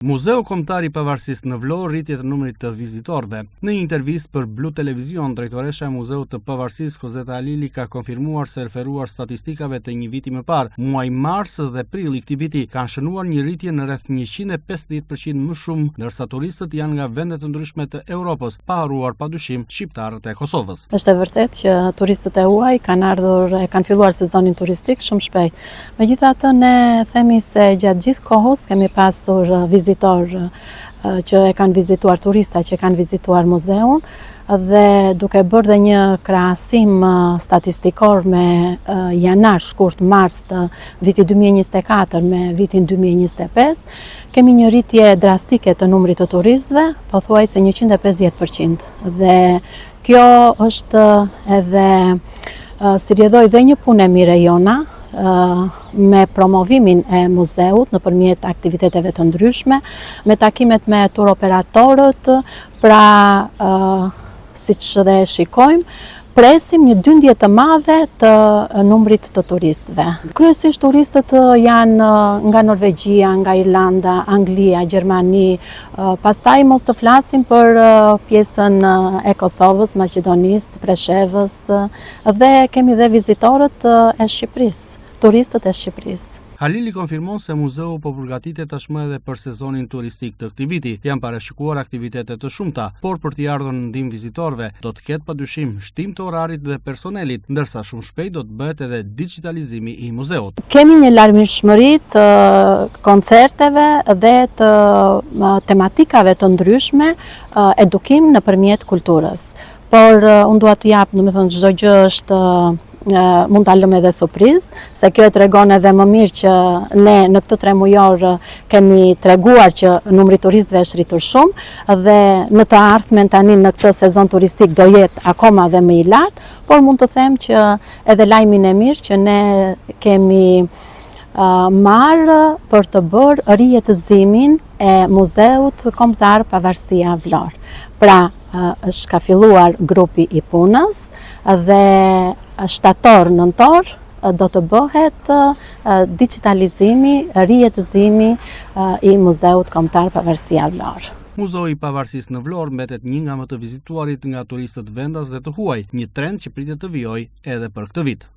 Muzeu Kombëtar i Pavarësisë në Vlorë rritje të numrit të vizitorëve. Në një intervistë për Blu Televizion, drejtoresha e Muzeut të Pavarësisë Kozeta Alili ka konfirmuar se referuar statistikave të një viti më parë, muaj mars dhe prill i këtij viti kanë shënuar një rritje në rreth 150% më shumë, ndërsa turistët janë nga vende të ndryshme të Europës, pa haruar padyshim shqiptarët e Kosovës. Është e vërtetë që turistët e huaj kanë ardhur e kanë filluar sezonin turistik shumë shpejt. Megjithatë, ne themi se gjatë gjithë kohës kemi pasur vizitor që e kanë vizituar, turista që e kanë vizituar muzeun, dhe duke bërë dhe një krahasim statistikor me janar, shkurt, mars të vitit 2024 me vitin 2025, kemi një rritje drastike të numrit të turistëve, pothuajse 150%. Dhe kjo është edhe si rjedhoj dhe një punë e mire jona, me promovimin e muzeut nëpërmjet aktiviteteve të ndryshme, me takimet me tur operatorët, pra siç dhe shikojmë, presim një dyndje të madhe të numrit të turistëve. Kryesisht turistët janë nga Norvegjia, nga Irlanda, Anglia, Gjermani, pastaj mos të flasim për pjesën e Kosovës, Maqedonisë, Preshevës, dhe kemi dhe vizitorët e Shqipërisë, turistët e Shqipërisë. Alili konfirmon se muzeu po përgatitet tashmë edhe për sezonin turistik të këtij viti. Janë parashikuar aktivitete të shumta, por për t'i ardhur në ndihmë vizitorëve do të ketë padyshim shtim të orarit dhe personelit, ndërsa shumë shpejt do të bëhet edhe digitalizimi i muzeut. Kemi një larmishmëri të koncerteve dhe të tematikave të ndryshme, edukim nëpërmjet kulturës. Por unë dua të jap, domethënë çdo gjë është mund ta lëmë edhe surprizë, se kjo e tregon edhe më mirë që ne në këtë 3 mujor kemi treguar që numri turistëve është rritur shumë dhe në të ardhmen tani në këtë sezon turistik do jetë akoma dhe më i lartë, por mund të them që edhe lajmin e mirë që ne kemi marrë për të bërë rijetëzimin e Muzeut Kombëtar Pavarësia Vlorë. Pra, ka filluar grupi i punës dhe shtator-nëntor do të bëhet digitalizimi, rijetëzimi i Muzeut Kombëtar Pavarësia Vlorë. Muzeu i Pavarësisë në Vlorë mbetet një nga më të vizituarit nga turistët vendas dhe të huaj, një trend që pritet të vijojë edhe për këtë vit.